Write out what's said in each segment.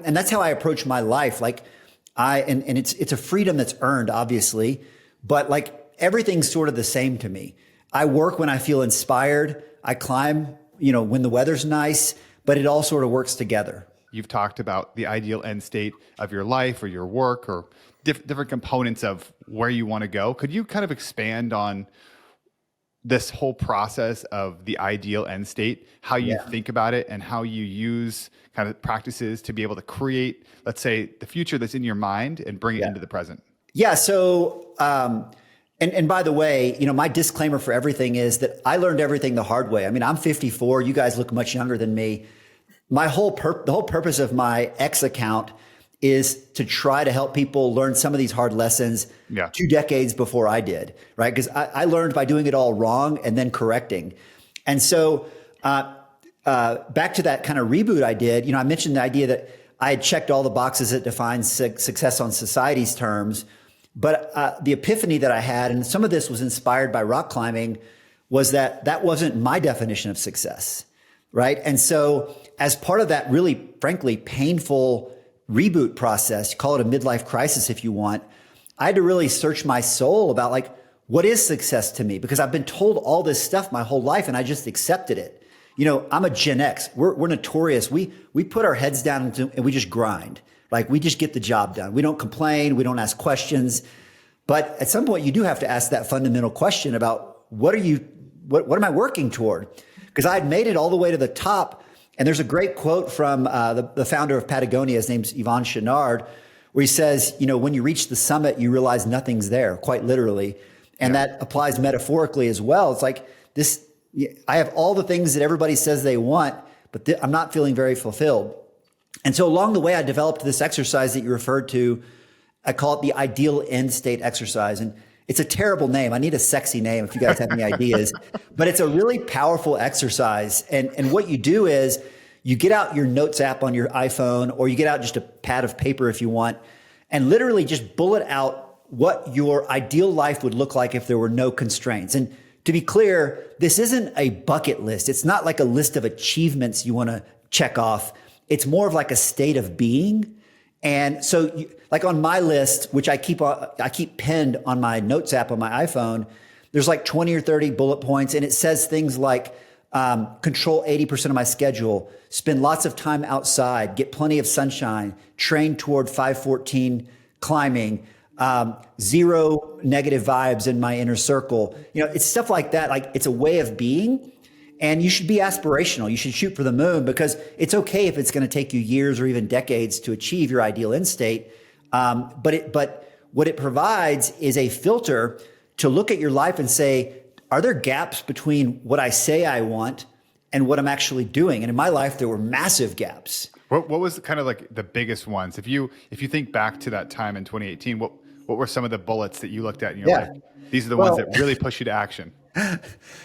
and that's how I approach my life. Like and it's a freedom that's earned, obviously, but like everything's sort of the same to me. I work when I feel inspired. I climb, when the weather's nice, but it all sort of works together. You've talked about the ideal end state of your life or your work or different components of where you want to go. Could you kind of expand on this whole process of the ideal end state, how you think about it and how you use kind of practices to be able to create, let's say, the future that's in your mind and bring it into the present? Yeah. So, and by the way, my disclaimer for everything is that I learned everything the hard way. I mean, I'm 54. You guys look much younger than me. The whole purpose of my X account is to try to help people learn some of these hard lessons 2 decades before I did, right? Because I learned by doing it all wrong and then correcting. And so back to that kind of reboot I did, I mentioned the idea that I had checked all the boxes that define success on society's terms. But the epiphany that I had, and some of this was inspired by rock climbing, was that wasn't my definition of success, right? And so as part of that really, frankly, painful reboot process, call it a midlife crisis if you want, I had to really search my soul about like, what is success to me? Because I've been told all this stuff my whole life and I just accepted it. I'm a Gen X. We're notorious. We put our heads down and we just grind. Like we just get the job done. We don't complain. We don't ask questions. But at some point you do have to ask that fundamental question about what am I working toward? Because I had made it all the way to the top. And there's a great quote from the founder of Patagonia. His name's Yvon Chouinard, where he says, when you reach the summit, you realize nothing's there, quite literally. And that applies metaphorically as well. It's like this, I have all the things that everybody says they want, but I'm not feeling very fulfilled. And so along the way, I developed this exercise that you referred to. I call it the ideal end state exercise. And it's a terrible name. I need a sexy name if you guys have any ideas, but it's a really powerful exercise. And what you do is you get out your notes app on your iPhone, or you get out just a pad of paper if you want, and literally just bullet out what your ideal life would look like if there were no constraints. And to be clear, this isn't a bucket list. It's not like a list of achievements you want to check off. It's more of like a state of being. And so like on my list, which I keep pinned on my notes app on my iPhone, there's like 20 or 30 bullet points. And it says things like control 80% of my schedule, spend lots of time outside, get plenty of sunshine, train toward 514 climbing, 0 negative vibes in my inner circle. It's stuff like that. Like it's a way of being. And you should be aspirational. You should shoot for the moon, because it's okay if it's going to take you years or even decades to achieve your ideal end state. But what it provides is a filter to look at your life and say, are there gaps between what I say I want and what I'm actually doing? And in my life, there were massive gaps. What was kind of like the biggest ones? If you think back to that time in 2018, what were some of the bullets that you looked at in your life? These are the ones that really push you to action.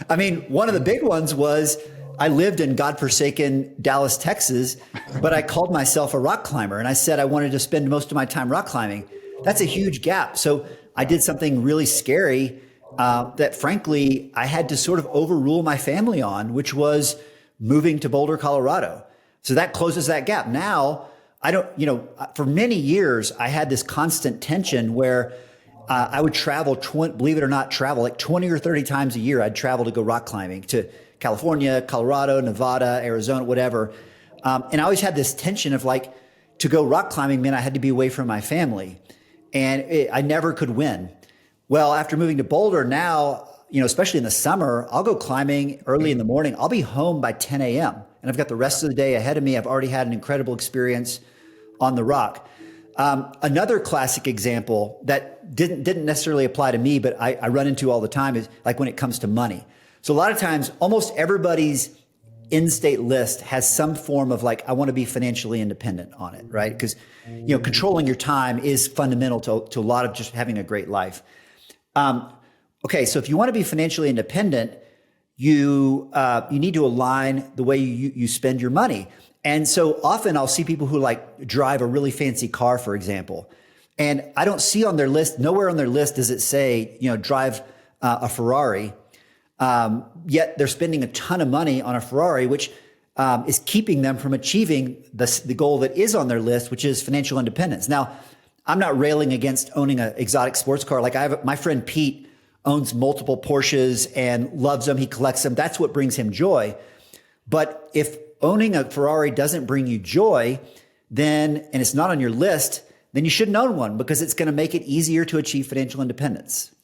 I mean, one of the big ones was I lived in godforsaken Dallas, Texas, but I called myself a rock climber. And I said I wanted to spend most of my time rock climbing. That's a huge gap. So I did something really scary that, frankly, I had to sort of overrule my family on, which was moving to Boulder, Colorado. So that closes that gap. Now, I don't, for many years, I had this constant tension where I would travel, believe it or not, like 20 or 30 times a year. I'd travel to go rock climbing to California, Colorado, Nevada, Arizona, whatever. And I always had this tension of like, to go rock climbing meant I had to be away from my family. And I never could win. Well, after moving to Boulder now, especially in the summer, I'll go climbing early in the morning. I'll be home by 10 a.m. and I've got the rest of the day ahead of me. I've already had an incredible experience on the rock. Another classic example that didn't necessarily apply to me, but I run into all the time is like when it comes to money. So a lot of times, almost everybody's in-state list has some form of like, I want to be financially independent on it, right? Because, controlling your time is fundamental to a lot of just having a great life. Okay, so if you want to be financially independent, you need to align the way you spend your money. And so often I'll see people who like drive a really fancy car, for example, and I don't see on their list, nowhere on their list does it say, drive a Ferrari. Yet they're spending a ton of money on a Ferrari, which is keeping them from achieving the goal that is on their list, which is financial independence. Now, I'm not railing against owning an exotic sports car. Like my friend Pete owns multiple Porsches and loves them. He collects them. That's what brings him joy. But if owning a Ferrari doesn't bring you joy, and it's not on your list, then you shouldn't own one because it's going to make it easier to achieve financial independence.